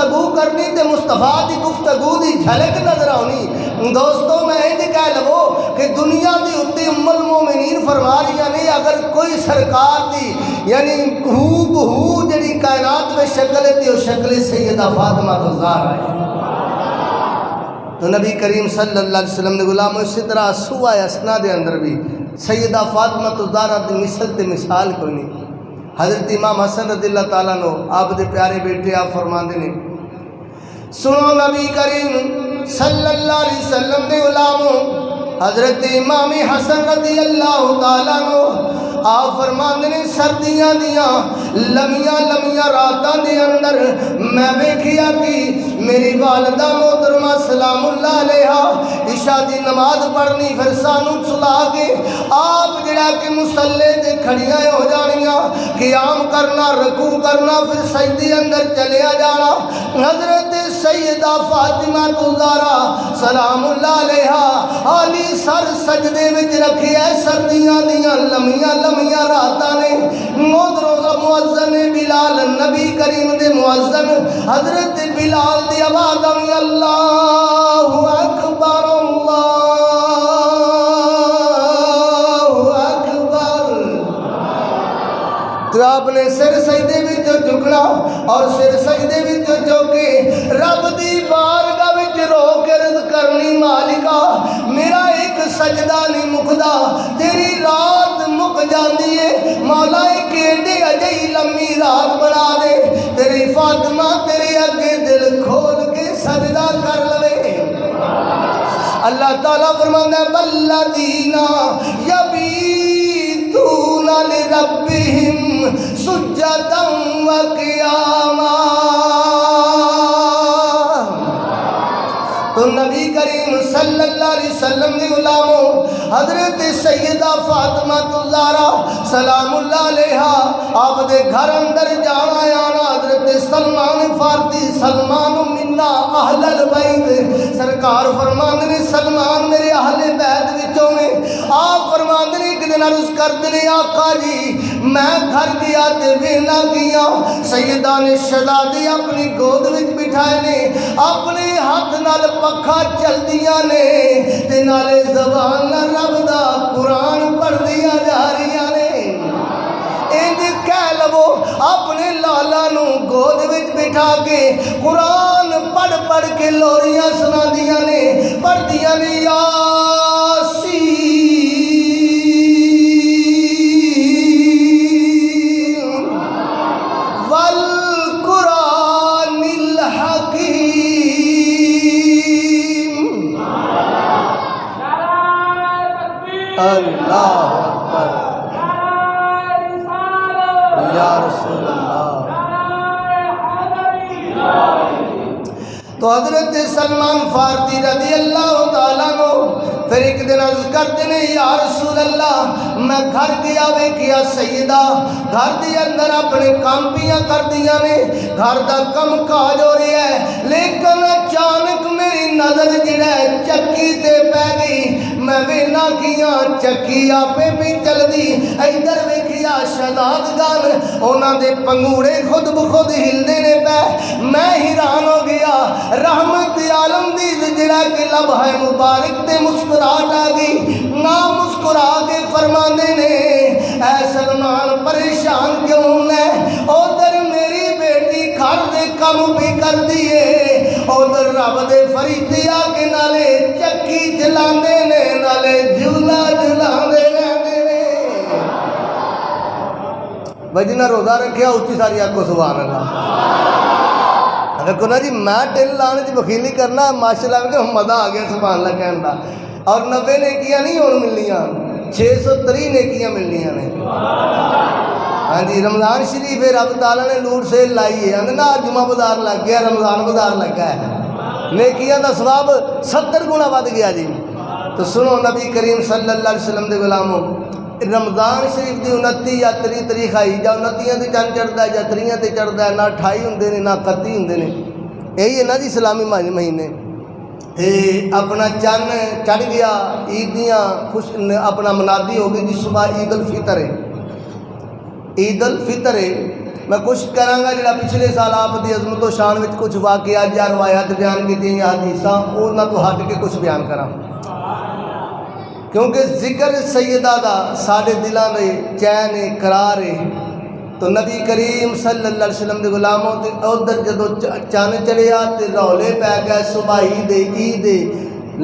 گفتگو کرنی تے مصطفیٰ دی گفتگو دی جھلک نظر آنی. دوستو میں انج کہہ لو کہ دنیا دی اُتے ام المومنین فرما رہی نے اگر کوئی سرکار دی یعنی ہو بہو جڑی کائنات میں شکل ہے تے وہ شکل سیدہ فاطمہ الزہرا ہے. تو نبی کریم صلی اللہ علیہ وسلم نے غلاموں اسی طرح سوہ اسنا دے اندر بھی سیدہ فاطمہ الزہرا دی مثل تے مثال کوئی نہیں. حضرت امام حسن رضی اللہ تعالیٰ عنہ آپ دے پیارے بیٹے آپ فرماندے نے سنو نبی کریم صلی اللہ علیہ وسلم دے غلاموں حضرت امام حسن رضی اللہ تعالیٰ عنہ آپ فرماندے نے سردیاں دیاں لمیاں راتاں دے اندر میں ویکھیا کہ میری والدہ محترمہ سلام اللہ علیہا عشاء دی نماز پڑھنی پھر سانو سلا کے آپ جڑا کہ مصلے تے کھڑیاں ہو جانیاں قیام کرنا رکوع کرنا پھر سجدے اندر چلیا جانا. حضرت سیدہ فاطمہ الزہرا سلام اللہ علیہا علی سر سجدے وچ رکھی ہے سردیاں دیاں لمیاں راتاں نے. مدروزہ مؤذن بلال نبی کریم دے مؤذن حضرت بلال دی آواز آئی اللہ اکبر تو آپ نے سر سجدے وچ جھکنا اور سر سجدے وچ جھکے رب دی بارگاہ وچ رو کے عرض کرنی مالکا میرا ایک سجدہ نہیں مکدا تیری رات مک جاندی ہے مولا ایک ایڈی اجئی لمبی رات بنا دے تیری فاطمہ تیرے اگے دل کھول کے سجدہ کر لوے. اللہ تعالیٰ فرماتا ہے والذین یبیتون لربہم سجدا وقیاما. تو نبی کریم صلی اللہ علیہ وسلم دی غلاموں حضرت سیدہ فاطمہ الزہرا سلام اللہ علیہا آپ دے گھر اندر جانا آنا حضرت سلمان فارسی سلمان منا اہل البیت سرکار فرماندے نے سلمان میرے اہل بیت وچوں میں. آپ فرماندے نے ایک دن عرض کردے نے آقا جی میں گھر گیا تے ویلا گیا سیدہ نے شہزادی اپنی گود وچ بٹھائے نے اپنے ہاتھ نال پکھا چلدیاں نے تے نالے زبان رب دا قرآن پڑھدیاں جا رہیاں نے. انج کہہ لو اپنے لالا نو گود وچ بٹھا کے قرآن پڑھ کے لوریاں سنادیاں نے پڑھدیاں نے یاسین والقرآن الحکیم. اللہ اکبر یا رسول اللہ. تو حضرت سلمان فارسی رضی اللہ تعالیٰ عنہ پھر ایک دن عرض کرتے نے یا رسول اللہ میں گھر گیا ویکھیا سیدہ گھر دی اندر اپنے کام پیاں کر دیا نے گھر دا کم کاج ہو رہی ہے لیکن اچانک میری نظر جڑا ہے چکی تے پہ گئی میں وینا کیا چکی آپے بھی چل دی ادھر ویکھیا شہزادگان انہاں دے پنگوڑے خود بخود ہلدے نے پے میں حیران ہو گیا رحمت عالم دی جڑا کہ لمحہ مبارک تے مسکراہٹ آ گئی نہ مسکرا کے فرماندے نے اے سلمان پریشان کیوں نے ادھر میری بیٹی گھر دے کم بھی کر دیے ادھر رب دے فرشتے آ کے نالے چکی چلاندے نے نالے جھولا جھلاندے رہندے نے. بجنا روزہ رکھیا اچھی ساری آنکھوں سبحان اللہ. اگر کہنا جی میں ٹل لانے جی بخیلی کرنا ماشاءاللہ کہ مزہ آ گیا سبحان اللہ کہن دا اور 90 نیکیاں نہیں ہون ملنیاں 630 نیکیاں ملنیاں نے. ہاں جی رمضان شریف ہے رب تعالیٰ نے لوٹ سیل لائی ہے نا جمعہ بازار لگ گیا رمضان بازار لگا ہے نیکیاں دا ثواب 70 گنا ود گیا جی. تو سنو نبی کریم صلی اللہ علیہ وسلم دے غلاموں رمضان شریف دی 29 یا 30 تاریخ آئی جا 29 تے چند چڑھتا ہے یا 30 تے چڑھتا ہے نہ 28 ہوندے نے نہ 31 ہوندے نے یہی ہے نا جی اسلامی مہینے اپنا چند چڑھ گیا عیدیاں خوش اپنا منادی ہو گئی جی صبح عید الفطر ہے عید الفطر ہے میں کچھ کراں گا جڑا پچھلے سال آپ دی عظمت و شان وچ کچھ واقعات یا روایات بیان کیتیاں یا حدیثاں انہاں تو ہٹ کے کچھ بیان کراں، کیونکہ ذکر سیدہ دا ساڈے دلاں دے چین قرار ہے۔ تو نبی کریم صلی اللہ علیہ وسلم دے غلاموں تے ادھر جدو چن چڑھیا تے رولے پی گئے، صبح عید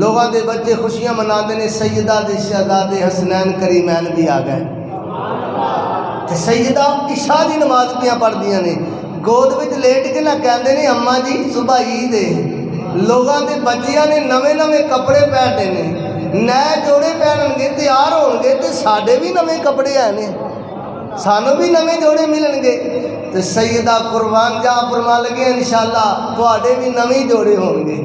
لوگاں دے بچے خوشیاں مناندے نے، سیدہ دے شہزادے حسنین کریمین بھی آ گئے تے سیدہ عشاء دی نماز پیاں پڑھدیاں نے، گود وچ لیٹ کے نہ کہندے نے اماں جی صبح عید ہے، لوگاں دے بچیاں نے نویں نویں کپڑے پہنے نے، نئے جوڑے پہنن گے تیار ہون گے تے ساڈے بھی نویں کپڑے آئے نے، سانوں بھی نویں جوڑے ملن گے، تے سیدہ قربان جا فرما لگے انشاءاللہ تواڈے بھی نویں جوڑے ہون گے،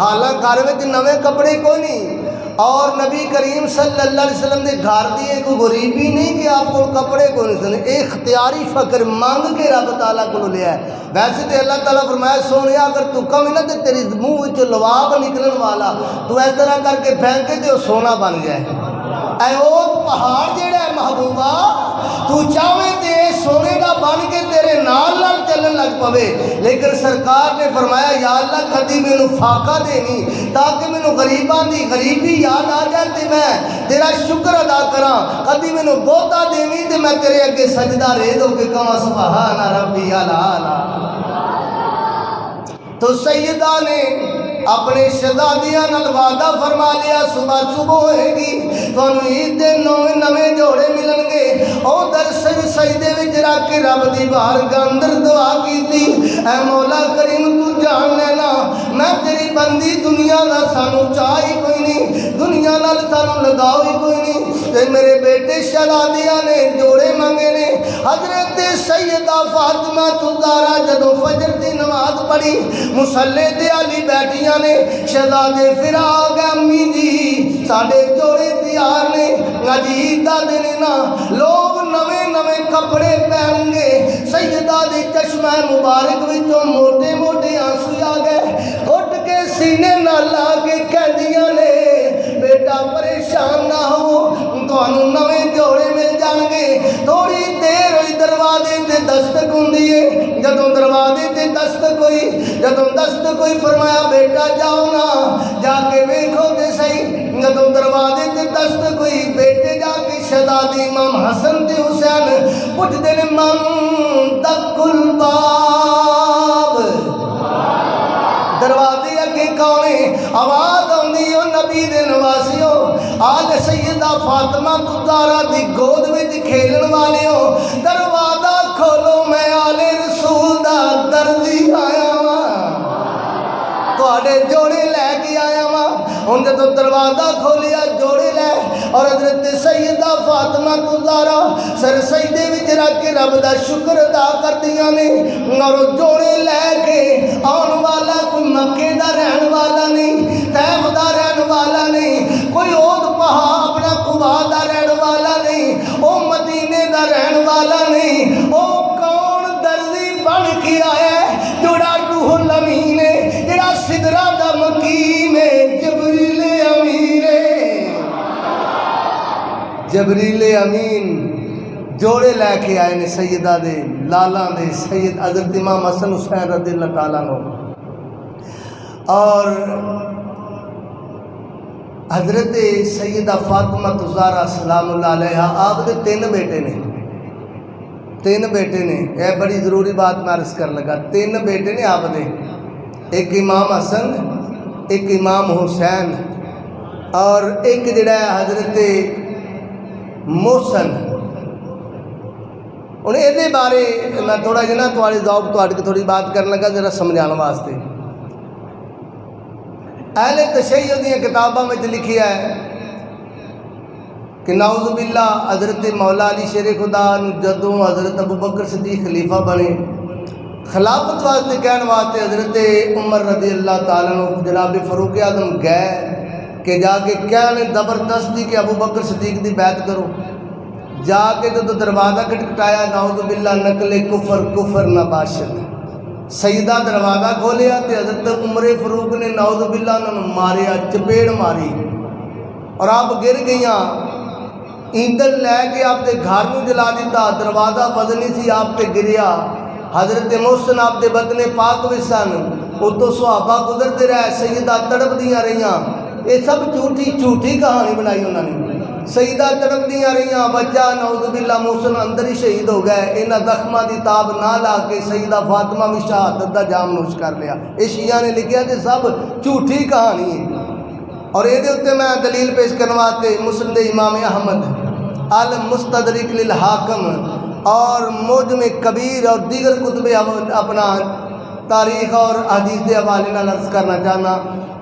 حالانکہ گھر وچ نویں کپڑے کوئی نہیں، اور نبی کریم صلی اللہ علیہ وسلم دے گھر دی کوئی غریبی نہیں کہ آپ کو کپڑے کو نہیں سن، ایک اختیاری فقر مانگ کے رب تعالیٰ کو لیا ہے۔ ویسے تو اللہ تعالیٰ فرمایا سونیا اگر تو کم نہ تے تیری منہ وچ لواب نکلن والا تو اس طرح کر کے پھینکے تے وہ سونا بن جائے۔ اے اوت پہاڑ جیڑا ہے محبوبہ تو چاہویں تے سونے دا بن کے تیرے نال نال چلن لگ پوے، لیکن سرکار نے فرمایا یا اللہ کدی مینوں فاقہ دینی تاکہ مینوں غریباں دی غریبی یاد آ جائے تے میں تیرا شکر ادا کراں، کدی مینوں بہتا دیویں تے میں تیرے اگے سجدہ ریز ہو کے کہاں سبحان ربی الاعلی۔ تو سیدہ نے اپنے شہزادیاں نال وعدہ فرما لیا صبح ہوئے گی تانوں عید دے نویں جوڑے ملن گے، او در سجدے وچ رکھ کے رب دی بارگاہ اندر دعا کیتی، اے مولا کریم تو جان لینا میں تیری بندی، دنیا دا سانوں چاہ ہی کوئی نہیں، دنیا نال سانوں لگاؤ ہی کوئی نہیں، تے میرے بیٹے شہزادیاں نے جوڑے منگے نے۔ حضرت سیدہ فاطمہ زہرا جدوں فجر دی نماز پڑھی مصلی تے علی بیٹھیاں نے، شہزادے پھر آ گئے امی جی ساڈے جوڑے تیار نے، عید دا دن نا لوگ نویں نویں کپڑے پہن گے۔ سیدہ دی چشمہ مبارک وچوں موٹے موٹے آنسو آ گئے، گھٹ کے سینے نال لا کے کہندیاں نے بیٹا پریشان نہ ہو تانوں نویں جوڑے مل جان گے۔ تھوڑی دیر ہوئی دروازے تے دستک ہوندی ہے، جدوں دروازے تے دستک ہوئی فرمایا بیٹا جاؤ نا جا کے ویکھو تے صحیح، جدوں دروازے تے دستک ہوئی بیٹے جا کے شہزادی امام حسن تے حسین پوچھدے نے من دق الباب، دروازے اگے کون ہے؟ آواز آندی او نبی دے نواسیو، آج سیدہ فاطمہ زہرا دی گود وچ کھیلن والیو دروازہ کھولو میں آل رسول دا دردی آیا تواڈے جوڑے لے کے آیا وا۔ ہن جدوں دروازہ کھولیا جوڑے لے اور حضرت سیدہ فاطمہ زہرا سر سجدے وچ رکھ کے رب دا شکر ادا کردیاں نے، اور جوڑے لے کے آن والا کوئی مکے دا رہن والا نہیں، طیف دا رہن والا نہیں، کوئی اود پہاڑ اپنا قبا دا رہن والا نہیں، او مدینے دا رہن والا نہیں، او کون درزی بن کے آیا ہے جڑا روح الامین ہے، جڑا سدرہ دا مقیم ہے، جبریل امین ہے، جبریل امین جوڑے لے کے آئے نے سیدہ دے لالا دے سید حضرت امام حسن حسین رضی اللہ تعالیٰ عنہ، اور حضرت سیدہ فاطمہ زہرا سلام اللہ علیہ آپ کے تین بیٹے نے، یہ بڑی ضروری بات میں عرض کر لگا، تین بیٹے نے آپ نے، ایک امام حسن، ایک امام حسین، اور ایک جڑا ہے حضرت محسن۔ ہوں یہ بارے میں تھوڑا جہاں تھوڑے ذوق کے تھوڑی بات کرنے لگا ذرا سمجھانے واسطے۔ اہل تشیع دیا کتاباں میں لکھیا ہے کہ نعوذ باللہ حضرت مولا علی شیر خدا جدوں حضرت ابو بکر صدیق خلیفہ بنے، خلافت واسطے کہنے واسطے حضرت عمر رضی اللہ تعالیٰ عنہ جناب فاروق اعظم گئے کہ جا کے کہنے زبردستی کہ ابو بکر صدیق دی بیعت کرو، جا کے جدوں دروازہ کھٹکھٹایا نعوذ باللہ نقل کفر نہ باشد، سیدہ دروازہ کھولیا تے حضرت عمر فاروق نے نعوذ باللہ انہوں ماریا، چپیڑ ماری اور آپ گر گئیاں، ایندھن لے کے آپ دے گھر نوں جلا دیتا، دروازہ بدنی سی آپ پہ گریا، حضرت محسن آپ دے بدن پاک بھی سن، اتوں صحابہ گزرتے رہے، سیدہ تڑپ دیاں رہیاں، یہ سب جھوٹی کہانی بنائی انہوں نے۔ سیدہ تڑپ دیاں رہیاں، بچہ نعوذ باللہ محسن اندر ہی شہید ہو گئے، انہاں زخماں دی تاب نہ لا کے سیدہ فاطمہ بھی شہادت دا جام نوش کر لیا۔ یہ شیعہ نے لکھیا کہ سب جھوٹی کہانی ہے۔ اور یہ دے میں دلیل پیش کرواتے مسند امام احمد، المستدرک للحاکم اور موجم کبیر اور دیگر کتب اپنا تاریخ اور حدیث کے حوالے نال عرض کرنا چاہنا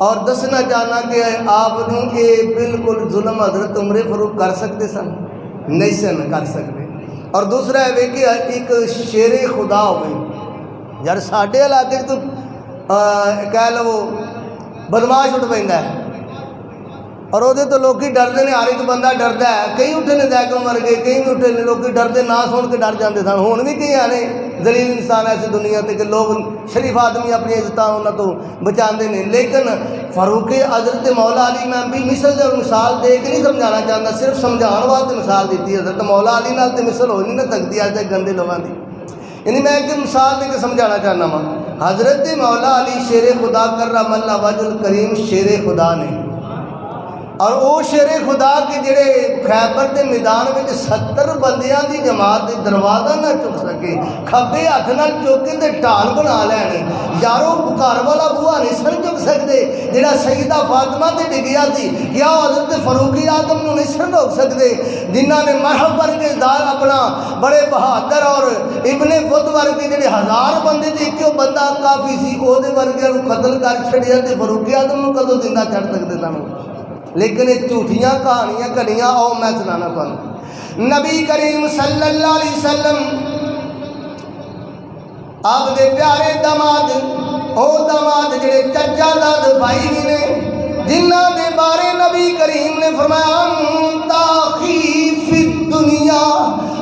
اور دسنا چاہنا کہ آپ یہ بالکل ظلم حضرت عمر فاروق کر سکتے سن؟ نہیں سن کر سکتے۔ اور دوسرا ہے کہ ایک شیر خدا ہوئے یار ساڈے علاقے تو کہہ لو بدماش اٹھ پیندا ہے اور وہ تو لوگ ڈردے نے، ہر ایک بندہ ڈردا ہے، کئی اٹھے نے دیکھو مر گئے، کئی بھی اٹھے نے، لوگ ڈردے نہ سن کے ڈر جاتے سن، ہون بھی کئی آنے ذلیل انسان ایسی دنیا تے کہ لوگ شریف آدمی اپنی عزت انہوں تو بچاندے نے۔ لیکن فاروق حضرت مولا علی میں بھی مثال دے کے نہیں سمجھانا چاہتا، صرف سمجھان واسطے مثال دیتی ہے۔ حضرت مولا علی نال تے مثال ہو نہیں نہ سکتی ایسے گندے لوگوں کی، یعنی میں ایک مثال دے کے سمجھانا چاہنا وا۔ حضرت مولا علی شیر خدا کرم اللہ وجہ الکریم شیر خدا نے، اور وہ شیر خدا کے جڑے خیبر کے میدان میں 70 بندیاں دی جماعت دروازہ نہ چک سکے، کھبے ہاتھ نال چک کے ٹال بنا لینے، یارو گھر والا بوہا نہیں سن چک سکتے جڑا سیدہ فاطمہ تے ڈگیا سی، کیا حضرت فاروق اعظم نو نہیں سن روک سکتے جنہاں نے مرحب ورگے دار اپنا بڑے بہادر اور ابن فد ورگے جڑے 1000 بندے تے ایک بندہ کافی سی او دے ورگے نو قتل کر چھڑیا تے فاروق اعظم نو کدوں زندہ چھڑ سکتے سن؟ لیکن یہ جھوٹیاں کہانیاں کڑیاں آؤ میں سنانا تمہیں۔ نبی کریم صلی اللہ علیہ وسلم آپ دے پیارے داماد، او داماد جڑے چچا داد بھائی بھی نے، جنہ دے بارے نبی کریم نے فرمایا انت اخی فی الدنیا،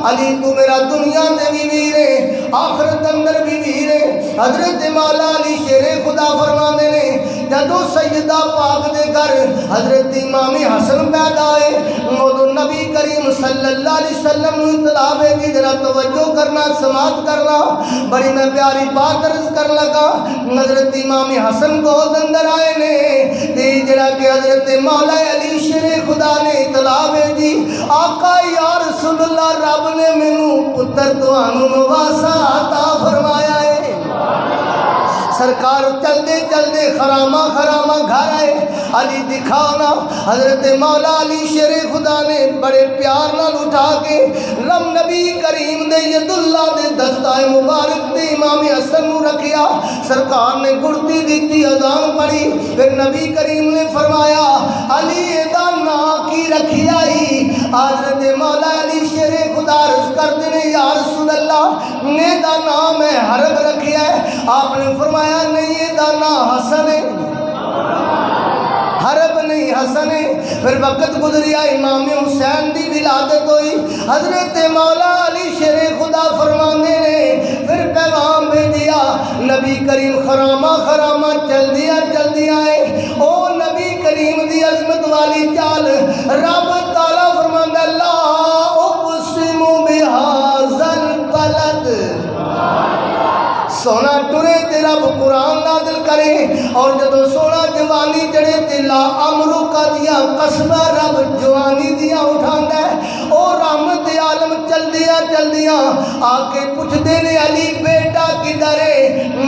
علی تو میرا دنیا دے بھی ویرے آخرت اندر بھی ویرے۔ حضرت مولا علی شیر خدا فرمانے نے جدو سیدہ پاک دے گھر حضرت امام حسن پیدا ہے، وہ نبی کریم صلی اللہ علیہ وسلم نے اطلاع کی ذرا توجہ کرنا سماعت کرنا، بڑی میں پیاری بات عرض کر لگا۔ حضرت امام حسن کو اندر آئے نے تے جڑا کہ حضرت مولا علی شیر خدا نے اطلاع دی، آقا یا رسول اللہ رب نے مینوں پتر تانوں نواسا عطا فرمایا ہے۔ سرکار چلدے چلدے خرامہ گھر آئے، علی دکھانا، حضرت مولا علی شیر خدا نے بڑے پیار نال اٹھا کے رم نبی کریم دے ید اللہ دے دستائے مبارک دے امام حسن نو رکھیا، سرکار نے گڑتی دیتی اذان پڑھی، پھر نبی کریم نے فرمایا علی دا نا کی رکھیا ہی؟ حضرت مولا علی شیر خدا عرض کرتے نے یا رسول اللہ نے دا نام ہے حرب رکھیا ہے۔ آپ نے فرمایا نہیں یہ دا نام حسن ہے، حرب نہیں حسن ہے۔ پھر وقت گزریا، امام حسین دی ولادت ہوئی، حضرت مولا علی شیر خدا فرمانے نے پھر پیغام بھیجیا، نبی کریم خرامہ چل دیا ہے، او نبی کریم دی عظمت والی چال، رب تعالیٰ فرماندہ لا اقسم بہذا البلد، سونا ٹرے تے رب قرآن نازل کرے، اور جدو سونا جوانی چڑھے تے لا امرو کا دیا قصبہ رب جوانی دیا اٹھاندا ہے، اور رحمت عالم چل دیا آکے پوچھ دینے علی بیٹا کدھر ہے؟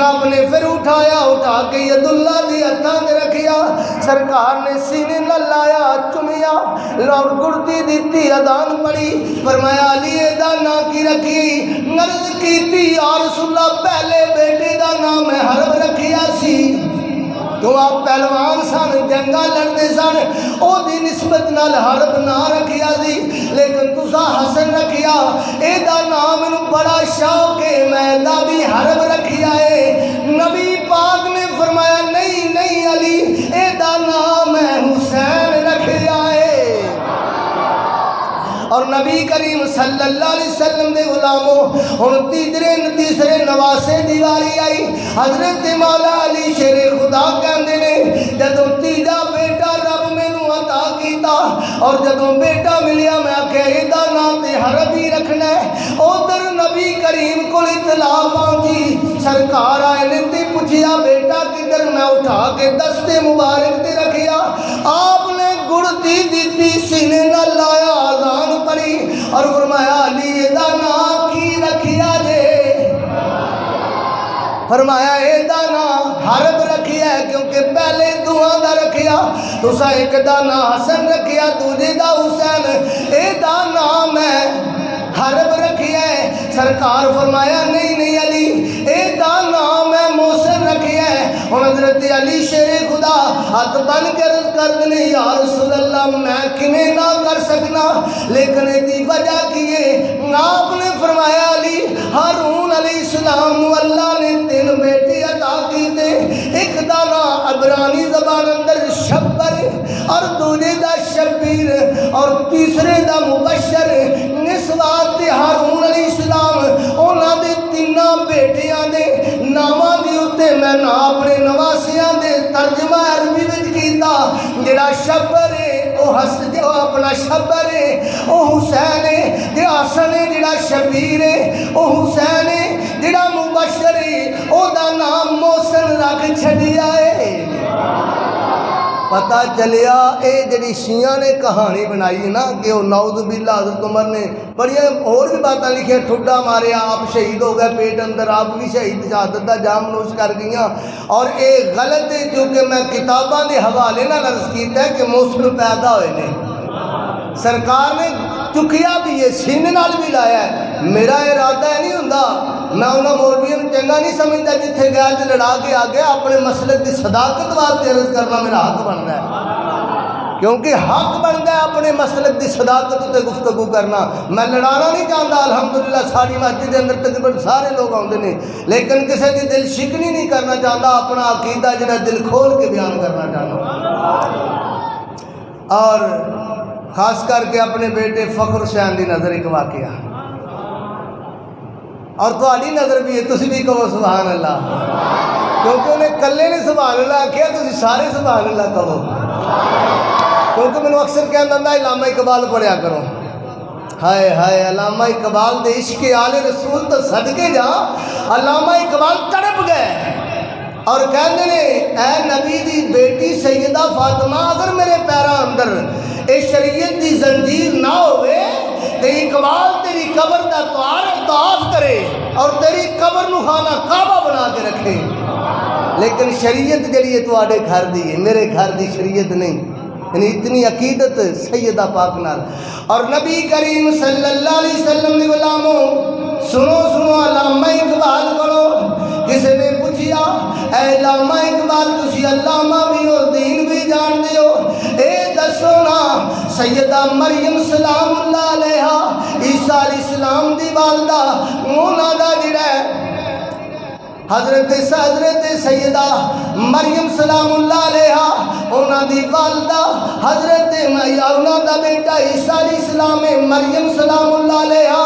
آپ نے پھر اٹھا کے ید اللہ دی ہتھاں دے رکھیا، سرکار نے سینے نہ لایا چمیا اور گڑتی دیتی اذان پڑی، فرمایا علی دا نا کی رکھی؟ عرض کیتی یا رسول اللہ پہلے بیٹے دا نام ہے حرب رکھیا سی، تو آپ پہلوان سن جنگا لڑتے سن، او دی نسبت نال حرب نہ رکھیا سی، لیکن تسا حسن رکھیا، اے دا نام انہوں بڑا شوق ہے میں دا بھی حرب رکھیا ہے۔ نبی پاک نے فرمایا نہیں علی اے دا نام ہے حسین رکھیا ہے۔ اور نبی کریم صلی اللہ علیہ وسلم دے غلاموں ہن تیسرے نواسے دیواری آئی، حضرت مولا علی شیر خدا کہندے نے جدوں تیجا بیٹا رب مینوں عطا کیتا کیتا اور جدوں بیٹا ملیا میں آکھیا ایدا نام تے حربی رکھنا ہے۔ ادھر نبی کریم کو اطلاع پہنچی، سرکار آئے نے تے پوچھیا بیٹا کدھر، میں اٹھا کے دستے مبارک تے رکھیا، آپ نے گڑتی دیتی سینے نہ لایا، اذان پڑھی اور فرمایا علی ایدا نام کی رکھیا جے؟ فرمایا اے دانا حرب رکھیا ہے کیونکہ پہلے دعا دا رکھیا، تسا ایک دانا حسن رکھیا دوجے دا حسین، اے دانا میں حرب رکھیا ہے۔ سرکار فرمایا نہیں نہیں علی اے دانا میں محسن رکھیا ہے۔ اور حضرت علی شیر خدا ہاتھ بن کے عرض کر دنے یا رسول اللہ میں کمیں نہ کر سکنا، لیکن دی وجہ کیے آپ نے فرمایا علی ہارون علیہ السلام اللہ نے 3 بیٹی عطا کی تے، ایک دانا عبرانی زبان اندر شبر اور دوجے دا شبیر اور تیسرے دا مبشر، اس واسطے ہارون علیہ السلام انہاں دے 3 بیٹیاں دے ناماں دی اُتے میں نہ اپنے نواسیاں دے ترجمہ عربی وچ کیتا، جڑا شبر ہے او جو اپنا شبر ہے او حسین ہے، تے حسن ہے جڑا شبیر ہے او حسین ہے، جڑا مبشر ہے او دا نام محسن رکھ چھڈیا ہے۔ پتہ چلیا اے جڑی شیعہ نے کہانی بنائی ہے نا کہ وہ نعوذ باللہ حضرت عمر نے بڑی اور بھی باتیں لکھی، ٹھڈا ماریا آپ شہید ہو گئے پیٹ اندر، آپ بھی شہید شہادت دا جام نوش کر گئیاں، اور اے غلط ہے کیونکہ میں کتاباں دے حوالے نال عرض کیتا ہے کہ محسن پیدا ہوئے نے، سرکار نے چکیا بھی ہے سینے نال بھی لایا ہے۔ میرا ارادہ ہے نہیں ہوندا، میں انہاں مولویوں نوں چنگا نہیں سمجھدا جتھے گیا تے لڑا کے آ گیا، اپنے مسلک دی صداقت واسطے عرض کرنا میرا حق بندا ہے، کیونکہ حق بندا ہے اپنے مسلک دی صداقت تے گفتگو کرنا۔ میں لڑانا نہیں چاہتا، الحمدللہ ساری مسجد دے اندر تقریباً سارے لوگ آندے نے، لیکن کسی دی دل شکنی نہیں کرنا چاہتا، اپنا عقیدہ جڑا دل کھول کے بیان کرنا چاہتا، اور خاص کر کے اپنے بیٹے فخر حسین دی نظر ایک واقعہ، اور تہاڈی نظر بھی ہے، تسی بھی کہو سبحان اللہ، کیونکہ انہیں کلے نے سبحان اللہ آکھیا، تسی سارے سبحان اللہ کہو، کیونکہ میں نے اکثر کہنا ہوندا علامہ اقبال پڑھیا کرو، ہائے ہائے علامہ اقبال دے عشق آل رسول تو صدقے جا، علامہ اقبال تڑپ گئے اور کہندے نے اے نبی دی بیٹی سیدہ فاطمہ اگر میرے پیراں اندر اے شریعت دی زنجیر نہ ہوئے تے اقبال تیری قبر دا طواف کرے اور تیری قبر نو خانہ کعبہ بنا کے رکھے، لیکن شریعت جڑی ہے تواڈے گھر دی ہے، میرے گھر دی شریعت نہیں، یعنی اتنی عقیدت سیدہ پاک نال۔ اور نبی کریم صلی اللہ علیہ وسلم نے غلاموں سنو سنو علامہ اقبال کرو، کسی نے پوچھیا اے علامہ اقبال تسی علامہ بھی ہو دین بھی جان دے ہو، اے دسو نا سیدہ مریم سلام اللہ علیہ عیسیٰ علیہ السلام دی والدہ انہاں دا جڑا ہے حضرت سیدہ مریم سلام اللہ علیہ انہاں دی والدہ حضرت انہاں دا بیٹا عیسیٰ علیہ السلام مریم سلام اللہ علیہ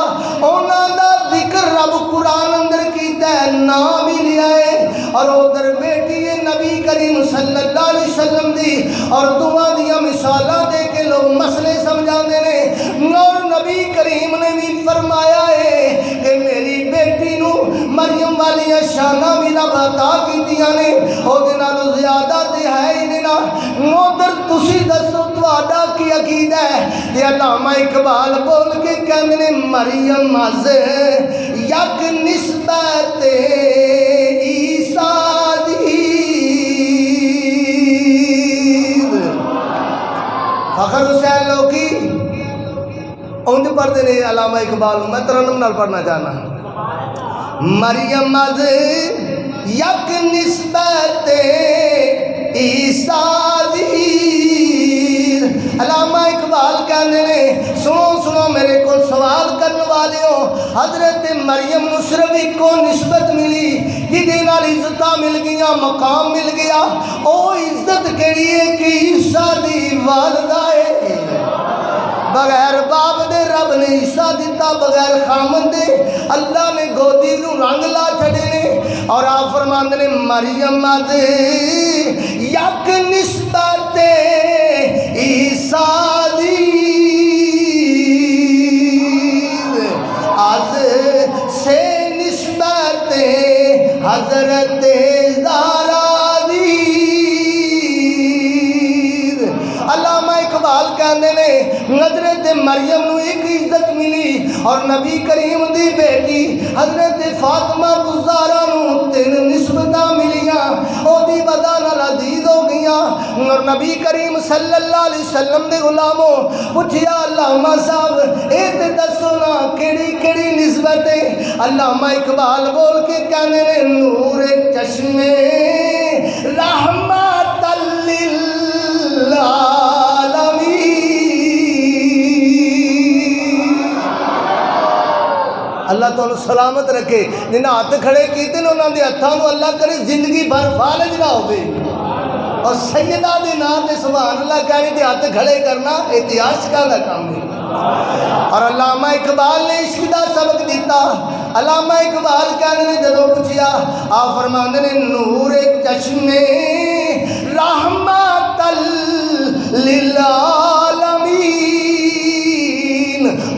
انہاں دا ذکر رب قرآن اندر کیتا ہے، نام ہی لیا ہے، اور ادھر بیٹی ہے نبی کریم صلی اللہ علیہ وسلم دی، اور دعا دیا مثالاں دے کے لوگ مسئلے سمجھاندے نے، اور نبی کریم نے بھی فرمایا ہے کہ میری بیٹی نو مریم والی شانہ بھی رب عطا کیتیاں نے، او دے نالوں زیادہ تے ہے ہی نہیں نا۔ ادھر تسی دسو تہاڈا کی عقیدہ ہے؟ تے علامہ اقبال بول کے کہندے نے مریم از یک نسبت عیسیٰ دی، فخر حسین لوکی اونج پڑھتے نے علامہ اقبال، میں ترنم نال پڑھنا چاہنا، مریم از یک نسبت عیسیٰ دی، علامہ اقبال کہنے نے سنو میرے کو سوال کرنے والے ہو، حضرت مریم نو صرف ایک کو نسبت ملی جہدے نال عزتاں مل گیا، مقام مل گیا، او عزت کیڑی ہے کہ عیسیٰ دی والدہ ہے، بغیر باپ دے رب نے عیسیٰ دیتا، بغیر خامن دے اللہ نے گودی نو رنگ لا چھڑے نے، اور آپ فرماندے نے مریم از یک نسبت عیسیٰ سادی از سے نسبت حضرت زہرا دی۔ علامہ اقبال کہندے نے حضرت مریم نو ایک عزت ملی اور نبی کریم دی بیٹی حضرت فاطمہ الزہرا نو تین نسبتاں ملیاں، او دی وجہ نال عزیز ہو گئیاں۔ اور نبی کریم صلی اللہ علیہ وسلم دے غلاموں پوچھیا علامہ صاحب اے تے دسو نا کیڑی کیڑی نسبت ہے؟ علامہ اقبال بول کے کہنے نے نور چشمے رحمت اللہ تعالیٰ سلامت رکھے، جنہاں ہاتھ کھڑے کیتے نے انہاں دے ہتھاں نوں اللہ کرے زندگی بھر فالج نہ ہوئے۔ اور سیدہ دے نام تے سبحان اللہ کہنے تے ہاتھ کھڑے کرنا اتہاس کا کام ہے۔ اور علامہ اقبال نے عشق دا سبق دیتا۔ علامہ اقبال کہنے نے جدوں پوچھیا آپ فرماندے نے نور چشمے رحمت للعالمین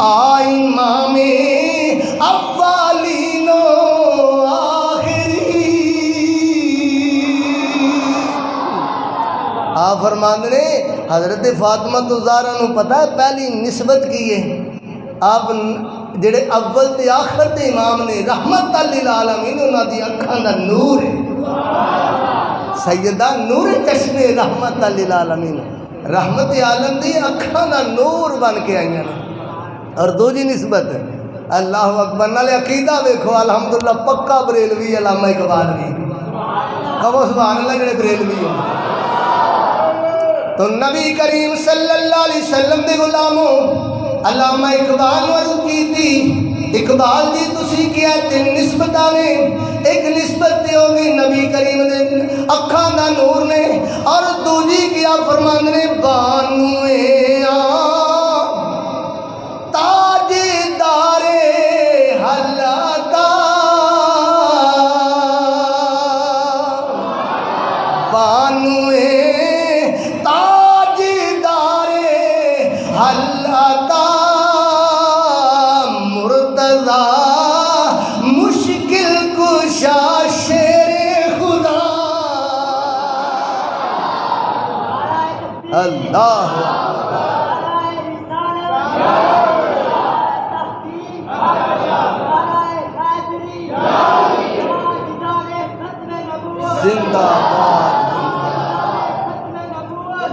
آئی امام اولین و آخرین۔ آپ فرماندے نے حضرت فاطمہ الزہرا نو پتہ ہے پہلی نسبت کی ہے؟ آپ جڑے اول تے آخر تے امام نے رحمت للعالمین انہاں دی اکھاں دا نور ہے۔ سیدہ نور چشمے رحمت للعالمین، رحمت عالم دی اکھاں دا نور بن کے آئیاں نے۔ اور دوجی نسبت اللہ اکبر نالے عقیدہ ویکھو الحمدللہ پکا بریلوی علامہ اقبال بھی کہو سبحان اللہ جڑے بریلوی ہو۔ تو نبی کریم صلی اللہ علیہ وسلم دے غلاموں علامہ اقبال عرض کی تھی اقبال جی تسی کیا تین نسبتاں نے، ایک نسبت تے ہوگی نبی کریم دے اکھاں دا نور نے، اور دوجی کیا فرماندے نے بانوے تاج دارے حلاتا بانوے تاج دارے حلاتا مرتضی مشکل کشا شیر خدا۔ اللہ زندہ باد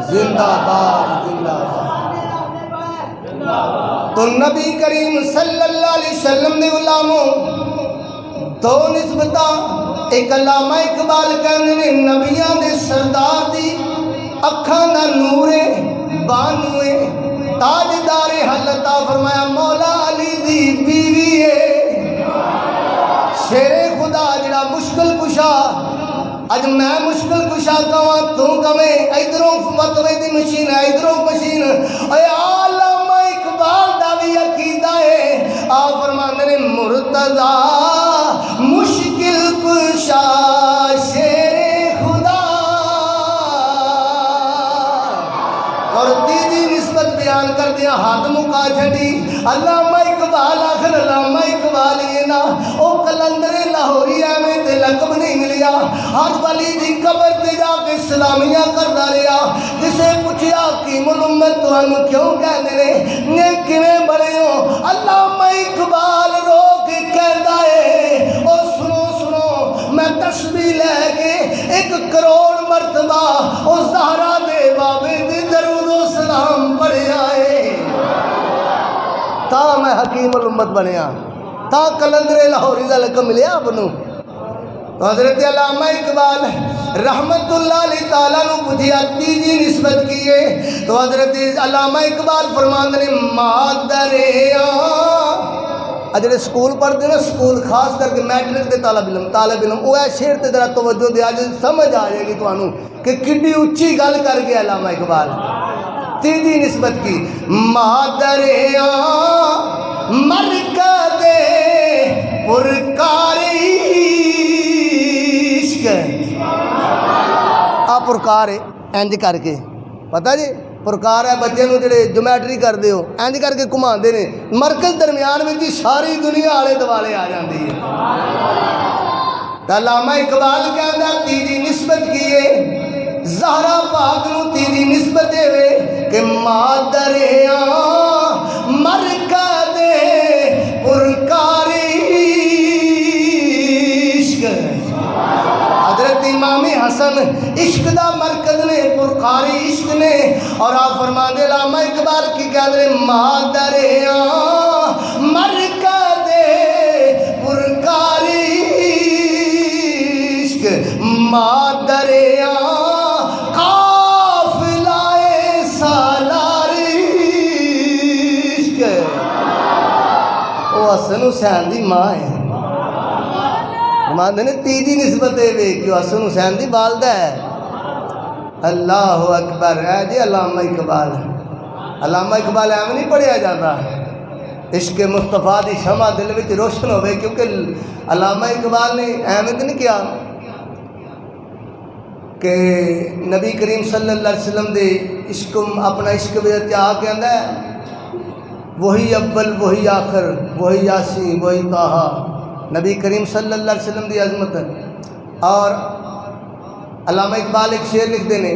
زندہ باد زندہ باد۔ تو نبی کریم صلی اللہ علیہ وسلم دے غلاموں دو نسبتاں، ایک علامہ اقبال کہنے نے نبیاں دے سردار دی اکھاں دا نور بانوے تاجدار حلتا فرمایا مولا علی دی بیوی ہے شیر خدا جڑا مشکل کشا۔ اج میں مشکل کشا کہاں تو کہیں ادھروں فتوے دی مشین ہے ادھروں مشین۔ اے علامہ اقبال دا بھی عقیدہ ہے آپ فرماندے نے مرتضی مشکل کشا شیر خدا۔ اور تیجی نسبت بیان کر دیا ہاتھ مکا چھڑی علامہ اقبال آخر علامہ اقبال یہ نا او کلندر لاہوری ایویں تے لقب نہیں ملیا، ہر ولی دی قبر تے جا کے سلامیاں کردا رہیا۔ جسے پوچھیا حکیم الامت تانوں کیوں کہندے نے نے کیویں بڑے ہو؟ علامہ اقبال رو کے کہندا ہے او سنو سنو میں تسبیح لے کے 1 کروڑ مرتبہ او زہرا دے بابے دے درود و سلام پڑھیا ہے تا میں حکیم الامت بنیا، تا کلندر لاہوری دا لقب ملیا اپنوں۔ تو حضرت علامہ اقبال رحمت اللہ علیہ تعالیٰ نو پوچھیا تیجی نسبت کیے تو حضرت علامہ اقبال فرماندے نے مادریاں اجڑے سکول پڑھتے نا سکول خاص کر کے میٹرک کے طالب علم وہ ہے شعر تے ذرا توجہ دے آج سمجھ آ جائے گی تانوں کہ کڈی اچھی گل کر گیا علامہ اقبال۔ تیجی نسبت کی مادریاں مرکز پرکاری عشق آپ پرکار انج کر کے پتہ جی پرکار ہے بچے نو جڑے جومیٹری کرتے ہو اینج کر کے گھماندے نے مرکز درمیان میں ہی ساری دنیا آلے دوالے آ جاندی ہے علامہ اقبال کہندا تیری نسبت کیے زہرا پاک نو تیری نسبت ہوئے کہ مادر مرکز پرکاری عشق حضرت امام حسن عشق دا مرکز نے پرکاری عشق نے اور آپ فرما دے علامہ اقبال کی کہہ دے مادر مرکز پرکاری عشق مادر قافلہ سالاری عشق وہ حسن حسین دی ماں ہے فرماندے نے تیجی نسبت ہے کہ حسن حسین دی والدہ ہے اللہ اکبر ہے جی علامہ اقبال علامہ اقبال ایویں نہیں پڑھیا جاتا عشق مصطفیٰ دی شمع دل وچ روشن ہوئے کیونکہ علامہ اقبال نے ایویں نہیں کیا کہ نبی کریم صلی اللہ علیہ وسلم دے عشق اپنا عشق وچ آ کے آندا ہے وہی اول وہی آخر وہی یاسین وہی طٰہٰ نبی کریم صلی اللہ علیہ وسلم دی عظمت اور علامہ اقبال ایک شعر لکھتے ہیں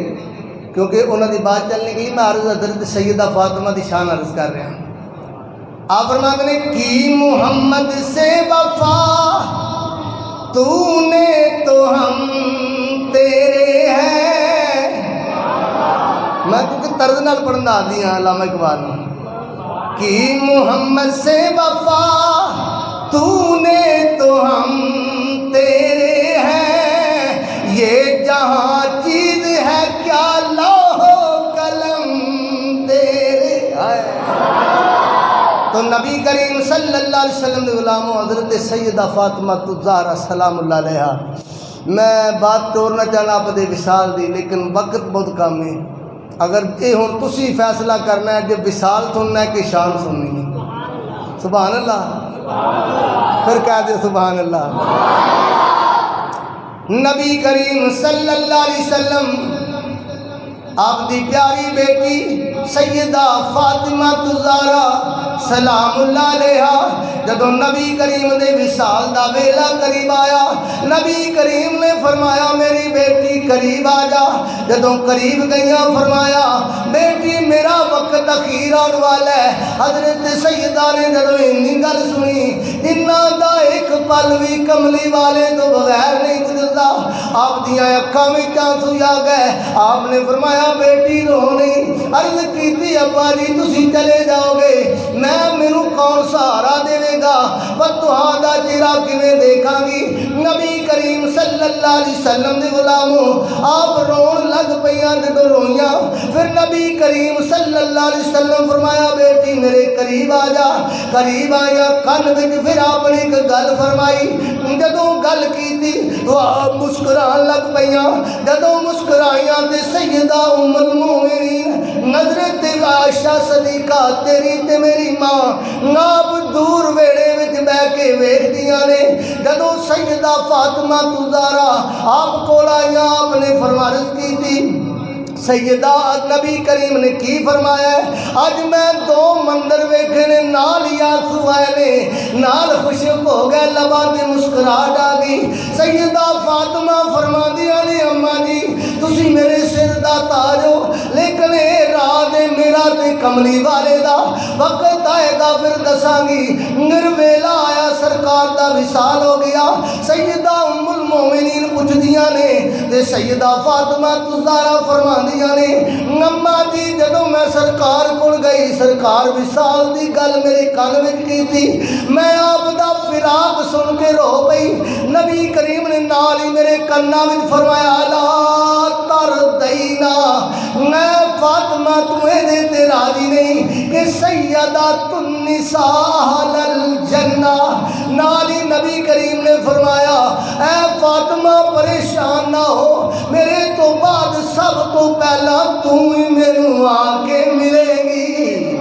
کیونکہ انہوں دی بات چلنے کے لیے میں عرض حضرت سیدہ فاطمہ دی شان عرض کر رہا ہوں آپ فرماتے ہیں کی محمد سے وفا تو نے تو ہم تیرے ہیں میں کیونکہ طرز نال پڑھنا آدھی ہوں علامہ اقبال نے کی محمد سے وفا تو نے تو ہم تیرے ہیں یہ جہاں چیز ہے کیا لوح و قلم تیرے ہے تو نبی کریم صلی اللہ علیہ وسلم نے غلام حضرت سیدہ فاطمہ الزہرا سلام اللہ علیہا میں بات توڑنا چاہنا آپ دے وصال دی لیکن وقت بہت کم ہے اگر یہ ہوں تسی فیصلہ کرنا ہے جب وصال سننا ہے کہ شان سننی ہے سبحان اللہ پھر کہہ دے سبحان اللہ نبی کریم صلی اللہ علیہ وسلم آپ دی پیاری بیٹی سیدہ فاطمہ الزہرا سلام اللہ علیہا جدوں نبی کریم دے وصال دا ویلا قریب آیا نبی کریم نے فرمایا میری بیٹی قریب آ جا جدوں قریب گئیاں فرمایا بیٹی میرا وقت اخیر آنے والا ہے حضرت سیدہ نے جدوں اتنی گل سنی انہاں دا ایک پل بھی کملی والے تو بغیر نہیں گزرتا آپ دیاں اکھاں وچ آنسو آ گئے آپ نے فرمایا بیٹی رو نہیں عرض کیتی ابا جی تسی چلے جاؤ گے میں مینوں کون سہارا دے گا پر تہاڈا چہرہ کیویں دیکھاں گی نبی کریم صلی اللہ علیہ وسلم دے غلاموں آپ رون لگ پیاں جدوں روئیاں پھر نبی کریم صلی اللہ علیہ وسلم فرمایا بیٹی میرے قریب آ جا قریب آیا کن وچ پھر آپ نے ایک گل فرمائی جدوں گل کیتی تو آپ مسکران لگ پیاں جدوں مسکرائیاں تے سیدہ ام المومنین حضرت عائشہ صدیقہ تیری تے میری ماں آپ دور ویڑے وچ بیٹھ کے ویکھدیاں نے جدوں سیدہ فاطمہ الزہرا آپ کول آئیاں آپ نے فرمائش کی تھی سیدہ نبی کریم نے کی فرمایا ہے آج میں دو منظر ویکھے نے نال آنسو آئے نے نال خوشک ہو گئے لباں تے مسکراہٹ آ گئی سیدہ فاطمہ فرماندیاں نے اماں جی تسی میرے سر دا تاج ہو لیکن اے راہ دے میرا تے کملی والے دا وقت آئے گا پھر دساں گی میرے ویلا آیا سرکار دا وصال ہو گیا سیدہ ام المومنین پوچھدیاں نے تے سیدہ فاطمہ الزہرا فرماندی اماں جی جدوں میں سرکار کول گئی سرکار وصال دی گل میرے کان وچ کی تھی میں آپ دا فراق سن کے رو پئی نبی کریم نے نال ہی میرے کنا وچ فرمایا لا تردینا میں فاطمہ تمہیں دے تے راضی نہیں کہ سیدۃ النساء اہل الجنہ نال ہی نبی کریم نے فرمایا اے فاطمہ پریشان نہ ہو میرے تو بعد سب تو پہلا تو ہی مینوں آ کے ملے گی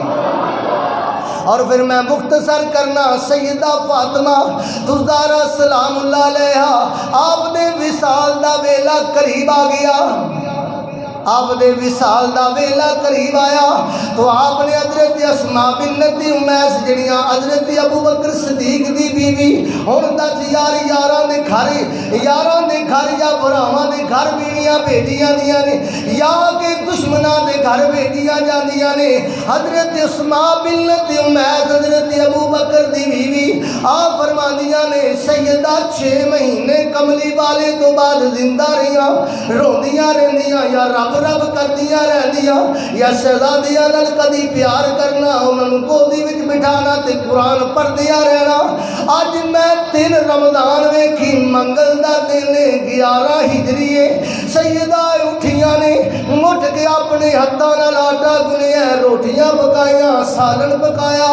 اور پھر میں مختصر کرنا سیدہ فاطمہ الزہرا سلام اللہ علیہا آپ نے وصال دا ویلا قریب آ گیا آپ دے وصال دا ویلا قریب آیا تو آپ نے حضرت اسماء بنت امیس جڑیاں حضرت ابو بکر صدیق دی بیوی ہن دس یاراں دے گھر یا بھراواں دے گھر بیویاں بھیجیاں دیاں نے یا کہ دشمناں دے گھر بھیجیاں جاندیاں نے۔ حضرت اسماء بنت امیس حضرت ابو بکر دی بیوی آپ فرماندیاں نے سیدہ 6 مہینے کملی والے تو بعد زندہ رہیاں، روندیاں رہندیاں یا رب رب کردیاں رہندیاں یا شہزادیاں نال کدی پیار کرنا، انہاں نوں گودی وچ بٹھانا تے قرآن پڑھدیاں رہنا۔ اج میں 3 رمضان ویکھی منگل دا دن 11 ہجری سیدہ اٹھیاں نے مٹھ کے اپنے ہتھاں نال آٹا گنیا، روٹیاں پکائیاں، سالن پکایا،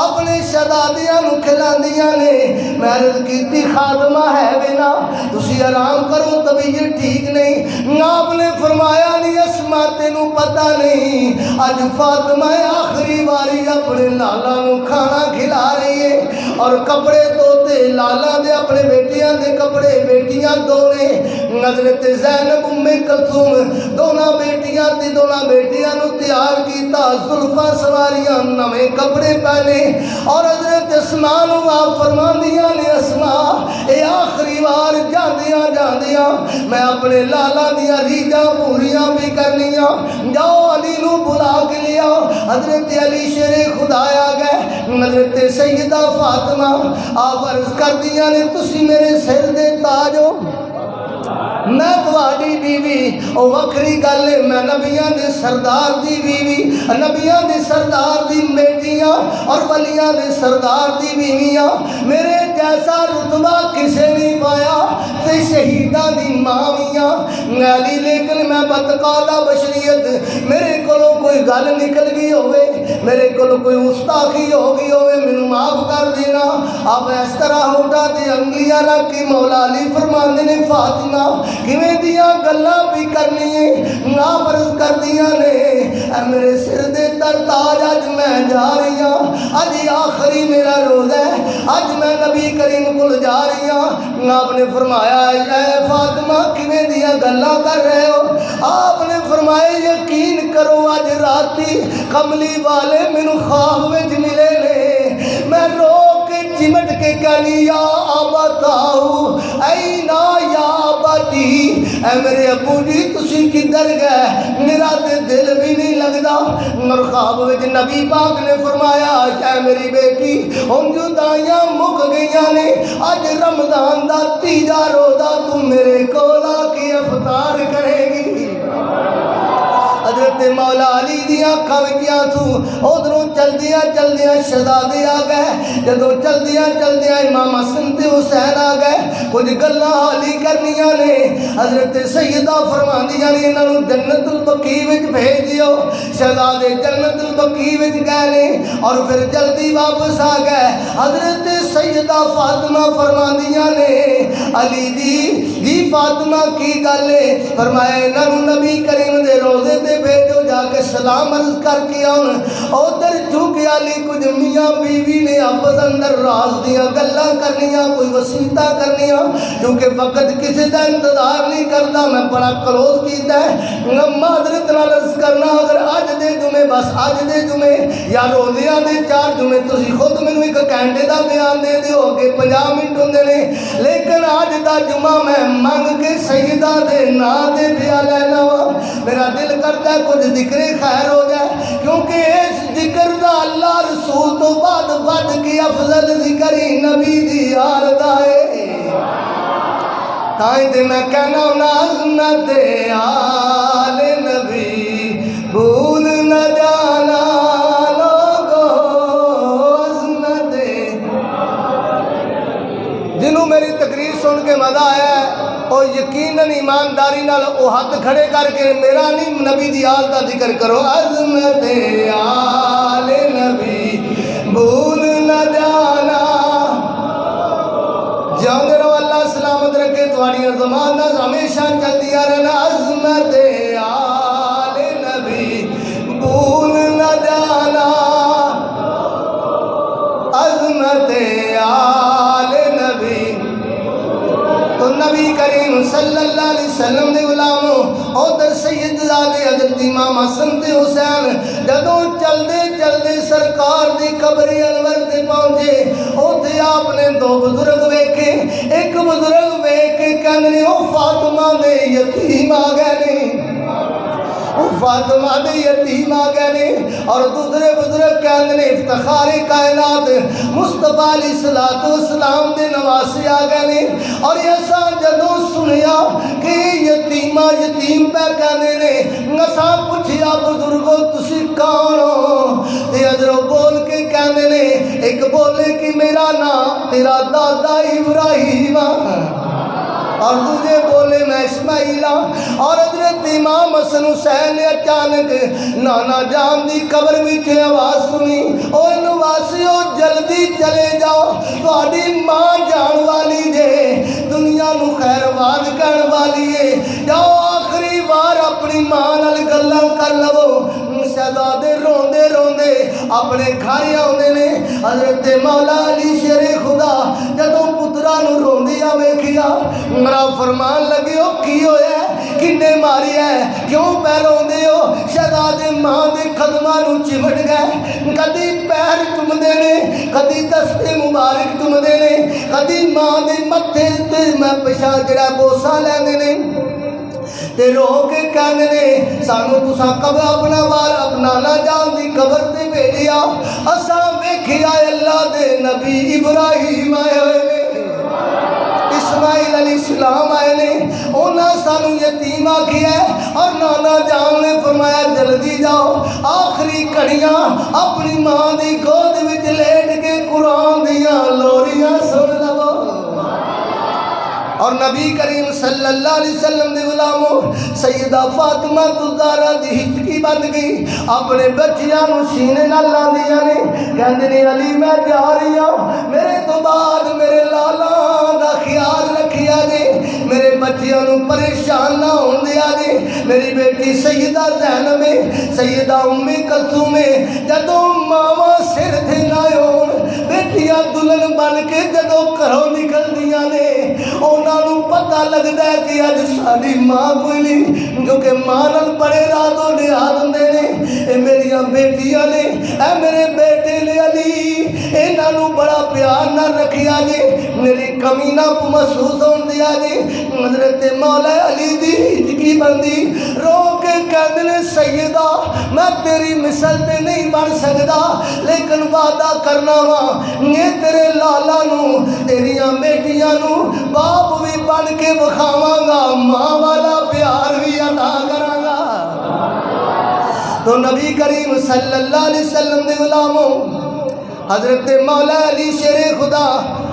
اپنے شہزادیاں نوں کھلاندیاں نے۔ میں عرض کیتی خادمہ ہے بنا تسی آرام کرو، طبیعت ٹھیک نہیں۔ آپ نے فرمایا نہیں اسماء تینوں پتہ نہیں اج فاطمہ آخری باری اپنے لالا نوں کھانا کھلا رہی ہے اور کپڑے دھوتے لالا دے اپنے بیٹیاں دے کپڑے بیٹیاں دھونے۔ حضرت زینب ام کلثوم دونوں بیٹیاں نوں تیار کیتا، زلفاں سواریاں، نویں کپڑے پہنے اور حضرت اسماء نوں آپ فرماندیاں نے اسماء اے آخری بار جاندیاں میں اپنے لالا دیاں ریجاں پوریاں بھی کرنیاں، جاؤ علی نوں بلا کے لیا۔ حضرت علی شیر خدا آ گئے، حضرت سیدہ فاطمہ آپ عرض کر دیاں نے تسی میرے سر دے تاج ہو، میں تواڈی بیوی او وکھری گل ہے، میں نبیاں دے سردار دی بیوی، نبیاں دے سردار دی بیٹیاں اور ولیاں دے سردار دی بیویاں، میرے جیسا رتبہ کسے نہیں پایا تے شہیداں دی ماویاں علی، لیکن میں بدقاعدہ بشریت میرے کولوں کوئی گل نکل گئی ہوئے، میرے کولوں کوئی گستاخی ہو گئی ہوئے، مینوں معاف کر دینا۔ آپ اس طرح ہوٹا تے انگلیاں رکھ کے مولا علی فرماندے نے فاطمہ کیویں دیاں گلاں بھی کرنی ہے، آپ عرض کر دیاں نے اے میرے سر دے تر تاج اج میں جا رہی ہوں، اج آخری میرا روزہ ہے، اج میں نبی کریم کول جا رہی ہوں۔ آپ نے فرمایا اے فاطمہ کیویں دیاں گلاں کر رہے ہو؟ آپ نے فرمایا یقین کرو اج راتی کملی والے مینوں خواب وچ ملے نے، میں رو کے چمٹ کے کہنی یا ابتاؤ اینا یا ابتی، اے میرے ابو جی تسی کدھر گئے، میرا تے دل بھی نہیں لگدا۔ اور خواب وچ نبی پاک نے فرمایا اے میری بیٹی ہن جدائیاں مک گئیاں نے، اج رمضان دا 3 روزہ تو میرے کول آ کے افطار کرے گی۔ حضرت مولا علی دیاں اکھاں وچ آنسو، ادھروں چلدیاں شہزادے آ گئے، جدوں چلدیاں امام حسن تے حسین آ گئے، کچھ گلاں حالی کرنیاں نے۔ حضرت سیدہ فرماندیاں نے انہاں نوں جنت البقیع وچ بھیج دیو، شہزادے جنت البقیع وچ گئے نے اور پھر جلدی واپس آ گئے۔ حضرت سیدہ فاطمہ فرماندیاں نے علی جی فاطمہ کی گل ہے؟ فرمایا انہاں نوں نبی کریم دے روضے تے بھیجو، جا کے سلام عرض کر کے آن۔ ادھر چونکہ علی کچھ میاں بیوی نے آپس اندر راز دیاں گلاں کرنیاں، کوئی وسیعتاں کرنیاں، کیونکہ وقت کسی دا انتظار نہیں کرتا، میں بڑا کلوز کیتا ہے۔ معذرت نال عرض کرنا اگر اج دے جمعے بس اج دے جمعے یا روزیاں دے 4 جمعے تسی خود مینوں 1 گھنٹے دا بیان دے دیو کہ 50 منٹ ہوندے نے، لیکن اج دا جمعہ میں منگ کے سیدہ دے نام دے بیا لینا وا، میرا دل کرتا ہے کچھ ذکر خیر ہو جائے، کیونکہ اس ذکر دا اللہ رسول تو بعد بڑھ کے افضل ذکر ہی نبی دی یاد آئے۔ تائیں تے میں کہنا عظمت آل نبی بھول نہ جانا لوگو، عظمت جنہوں میری تقریر سن کے مزہ آیا ہے اور یقیناً ایمانداری نال او ہاتھ کھڑے کر کے میرا نہیں نبی دی آل دا ذکر کرو۔ عظمت آل نبی بھول نہ جانا، جاندے رہو اللہ سلامت رکھے تواڈیاں زمانہ ہمیشہ چلدیاں رہنا۔ عظمت آل نبی بھول نہ جانا، عظمت آل نبی تو نبی کریم صلی اللہ علیہ وسلم دے غلاموں ادھر سیدزادے حضرت امام حسن تے حسین جدوں چلدے چلدے سرکار دی قبر انور تے پہنچے اوتھے آپ نے دو بزرگ ویکھے ایک بزرگ ویکھ کے کہندے او فاطمہ دے یتیم آ گئے نے فاطمہ دے یتیم آ گئے نے اور دوسرے بزرگ کہندے نے افتخار کائنات مصطفیٰ علیہ السلام دے نواسے آ گئے نے اور ایسا جدوں سنیا کہ یتیمہ یتیم پہ کہندے نے اساں پوچھیا بزرگو تسی کون ہو تے حضرت بول کے کہندے نے ایک بولے کہ میرا نام تیرا دادا ابراہیم اور دوسرے بولے میں اسماعیل اور حضرت امام حسن حسین نے اچانک نانا جان دی قبر وچ آواز سنی او نواسیو جلدی چلے جاؤ تہاڈی ماں جان والی جے دنیا نو خیر واد کرن والی ہے جاؤ آخری بار اپنی ماں نال گلاں کر لو شہزادے روندے روندے اپنے گھر آوندے نے حضرت مولا علی شیر خدا جدوں پترا نو روندیا ویکھیا میرا فرمان لگے ہو کی ہویا ہے کنے ماری ہے کیوں پہ روندے ہو شہزادے ماں دے قدماں نو چمٹ گئے کدی پیر چومدے نے کدی دستے مبارک چومدے نے کدی ماں دے متھے تے میں پچھا جڑا بوسا لیندے نے تے رو کے کہنے نے سانو تساں قبر اپنا وال اپنا نہ جان دی قبر تے بھیجیا اساں ویکھیا اللہ دے نبی ابراہیم آئے ہوئے نے اسماعیل علیہ السلام آئے نے انہاں سانو یتیم آکھیا ہے اور نانا جان نے فرمایا جلدی جاؤ آخری کڑیاں اپنی ماں دی گود وچ لیٹ کے قرآن دیاں لوریاں سن لو اور نبی کریم صلی اللہ علیہ وسلم دے غلاموں سیدہ فاطمہ الزہرا دی ہچکی بن گئی اپنے بچیاں نو سینے نال لاندیاں نے کہندے نے علی میں جا رہی ہوں میرے تو بعد میرے لالا دا خیال رکھیا جے میرے بچیاں نو پریشان نہ ہون دیا جے میری بیٹی سیدہ زینب سیدہ ام کلثوم جدوں ماواں سر تے نہ ہون بیٹیاں دلہن بن کے جدوں گھروں نکلدیاں نے انہوں پتہ لگتا ہے کہ آج ساری ماں کوئی نہیں کیونکہ ماں نال بڑے راتوں نیاد ہوندے نے اے میریاں بیٹیاں نے اے میرے بیٹے نے علی انہوں بڑا پیار نہ رکھیا جے میری کمی نہ محسوس ہون دیا جے حضرت مولا علی دی ہچکی بندی رو کے کہندے نے سیدہ میں تیری مثل تے نہیں بن سکدا لیکن وعدہ کرنا وا یہ تیرے لالا نو تیریاں بیٹیاں نو باپ بھی بن کے بکھاواں گا ماں والا پیار بھی عطا کراں گا تو نبی کریم صلی اللہ علیہ وسلم دے غلاموں حضرت مولا علی شیر خدا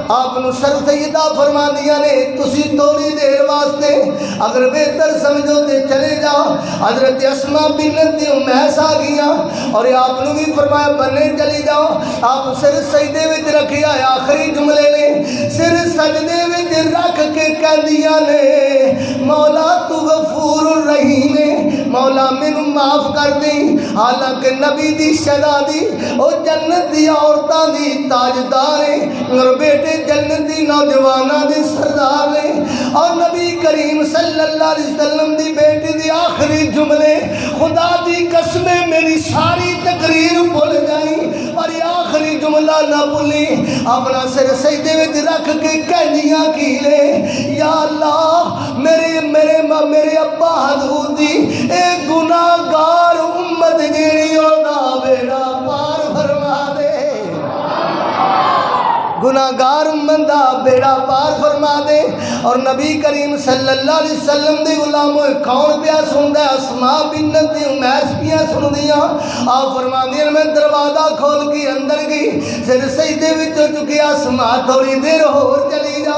آپ نو سر سیدہ فرما دیا نے تسی تھوڑی دیر واسطے اگر بہتر سمجھو تے چلے جاؤ حضرت اسماء بنت امیس آ گیا اور آپ نو بھی فرمایا بنے چلی جاؤ آپ سر سجدے وچ رکھیا آخری جملے نے سر سجدے وچ رکھ کے کہہ دیا نے مولا تو غفور الرحیم مولا مینوں معاف کر دیں حالانکہ نبی دی شہزادی او جنت دی عورتاں دی تاجدار ہے اور بیٹے جنتی نوجوانہ دی سردار نے اور نبی کریم صلی اللہ علیہ وسلم دی بیٹی دی آخری جملے خدا دی قسمیں میری ساری تقریر بھول جائیں اور یہ آخری جملہ نہ بھولی اپنا سر سجدے وچ رکھ کے کہنیاں کی لے یا اللہ میرے ابا حضور دی اے گناہگار امت جیڑی ہونا بیڑا پار فرما دے گناہگار امت دا بیڑا پار فرما دے اور نبی کریم صلی اللہ علیہ وسلم دے غلاموں کون پیا سندا ہے اسماء بنت امیس پیا سندیاں آپ فرماندیاں میں دروازہ کھول کے اندر گئی سر سجدے وچ چکیا اسماء تھوڑی دیر ہور چلی جا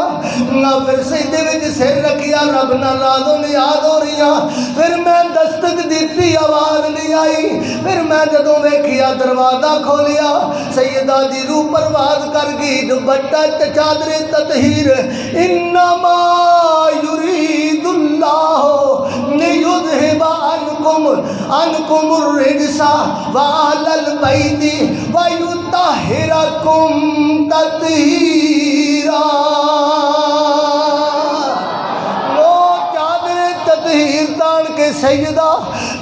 نہ پھر سجدے وچ سر رکھیا رب نال راز و نیاز ہو رہیاں پھر میں دستک دیتی آواز نہیں آئی پھر میں جدوں ویکھیا دروازہ کھولیا سیدہ دی روح پرواز کر گئی دوپٹہ چادر تطہیر انما یرید اللہ لیذھب عنکم الرجس واہل البیت ویطہرکم تطہیرا وہ چادر تطہیر تشریف تان کے سیدہ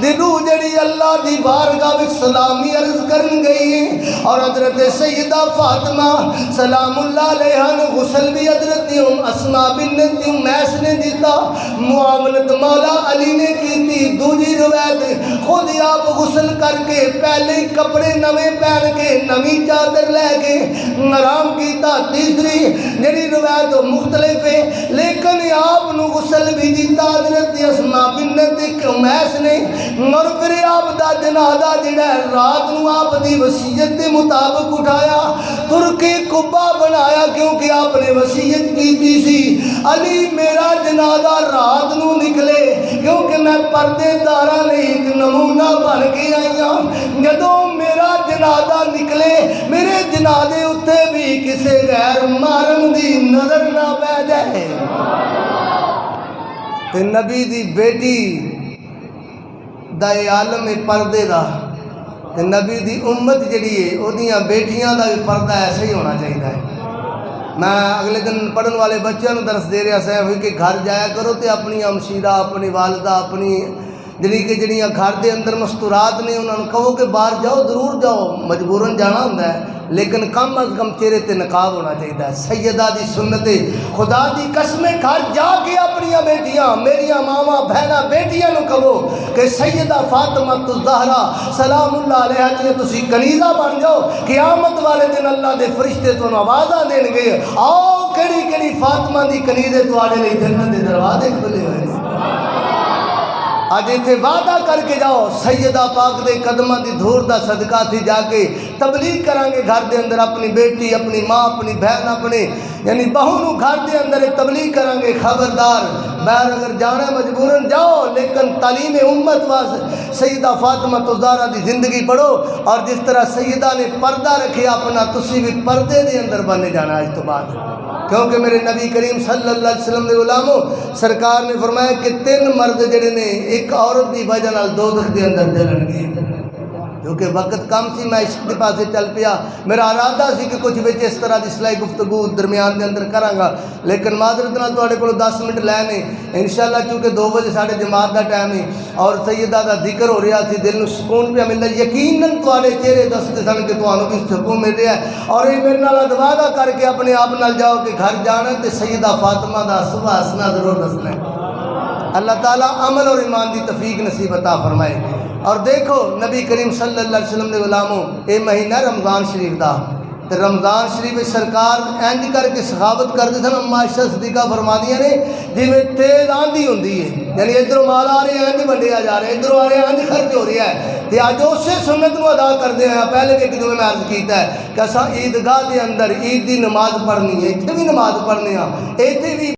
دی روح جڑی اللہ دی بارگاہ وچ سلامی عرض کرن گئی ہے، اور حضرت سیدہ فاطمہ سلام اللہ علیہا نے غسل بھی حضرت اسماء بنت امیس نے دیتا، معاونت مولا علی نے کی تھی۔ دوجی روایت خود آپ غسل کر کے پہلے کپڑے نویں پہن کے نویں چادر لے کے آرام کیتا۔ تیسری جڑی روایت مختلف ہے، لیکن آپ نو غسل بھی دیتا حضرت اسماء بنت امیس نے، اور پھر آپ دا جنازہ جڑا رات نو آپ دی وصیت کے مطابق اٹھایا، ترکے قبا بنایا، کیونکہ آپ نے وصیت کی سی علی میرا جنازہ رات نو نکلے، کیونکہ میں پردے دارا نہیں ایک نمونہ بن کے آئی ہوں، جدوں میرا جنازہ نکلے میرے جنازے اتے بھی کسی غیر محرم دی نظر نہ پہ جائے۔ تے نبی دی بیٹی دا عالم پردے دا، تے نبی دی امت جڑی ہے او دیاں بیٹیاں دا بھی پردہ ایسے ہی ہونا چاہیے۔ میں اگلے دن پڑھن والے بچوں کو درس دے رہا سا ہوئی کہ گھر جایا کرو تے اپنی ہمشیرہ اپنی والدہ اپنی جڑیاں گھر دے اندر مستورات نے انہوں نے کہو کہ باہر جاؤ ضرور جاؤ، مجبوراً جانا ہوتا ہے، لیکن کم از کم چہرے تے نقاب ہونا چاہیے۔ سیدہ دی سنت خدا دی قسمیں گھر جا کے اپنی بیٹیاں میریاں ماواں بہناں بیٹیاں نو کہو کہ سیدہ فاطمہ الزہرا سلام اللہ علیہا دی تسی کنیزہ بن جاؤ، قیامت والے دن اللہ دے فرشتے تو آوازاں دین گے، آؤ کیڑی کیڑی فاطمہ دی کنیزے تواڈے لئی جنت دے دروازے کھلے ہوئے نے۔ آج ایتھے وعدہ کر کے جاؤ سیدہ پاک دے قدماں دی دھور دا صدقہ تھی جا کے تبلیغ کریں گے گھر دے اندر، اپنی بیٹی اپنی ماں اپنی بہن اپنے یعنی بہو نو گھر دے اندر تبلیغ کریں گے۔ خبردار باہر اگر جانا مجبوراً جاؤ، لیکن تعلیم امت واسطے سیدہ فاطمہ الزہرا دی زندگی پڑھو، اور جس طرح سیدہ نے پردہ رکھے اپنا تسی بھی پردے دے اندر بنے جانا آج تو بعد، کیونکہ میرے نبی کریم صلی اللہ علیہ وسلم دے غلاموں سرکار نے فرمایا کہ 3 مرد جڑے نے ایک عورت دی وجہ نال دوزخ دے اندر جلن گے۔ کیونکہ وقت کم سی، میں عشق دے پاسے چل پیا، میرا ارادہ سی کہ کچھ وچ اس طرح دی اصلاحی گفتگو درمیان دے اندر کراں گا، لیکن معذرت نال تواڈے کولوں 10 منٹ لینے انشاءاللہ، چونکہ 2 بجے ساڈے جماعت دا ٹائم ہے اور سیدہ دا ذکر ہو رہا سی، دل نو سکون پہ ملدا، یقیناً تواڈے چہرے دستے سن کہ تانوں بھی سکون مل رہا ہے، اور یہ میرے نال وعدہ کر کے اپنے آپ نال جاؤ کہ گھر جانا تے سیدہ فاطمہ دا صبح ہسنا ضرور دسنا ہے۔ اللہ تعالیٰ عمل اور ایمان دی توفیق نصیب عطا فرمائے۔ اور دیکھو نبی کریم صلی اللہ علیہ وسلم دے غلاموں، اے مہینہ رمضان شریف دا، تے رمضان شریف سرکار انج کر کے سخاوت کرتے سن، اما عائشہ صدیقہ فرمادیاں نے جویں تیز آندھی ہوندی ہے، یعنی ادھروں مال آ رہے ہیں انج ونڈیا جا رہا ہے، ادھروں آ رہے ہیں انج خرچ ہو رہا ہے، تے اج اسے سنت نو ادا کردے ہیں۔ پہلے بھی ایک دو میں عرض کیتا ہے کہ اساں عیدگاہ دے اندر عید دی نماز پڑھنی ہے، ایتھے بھی نماز پڑھنے ہاں، ایتھے بھی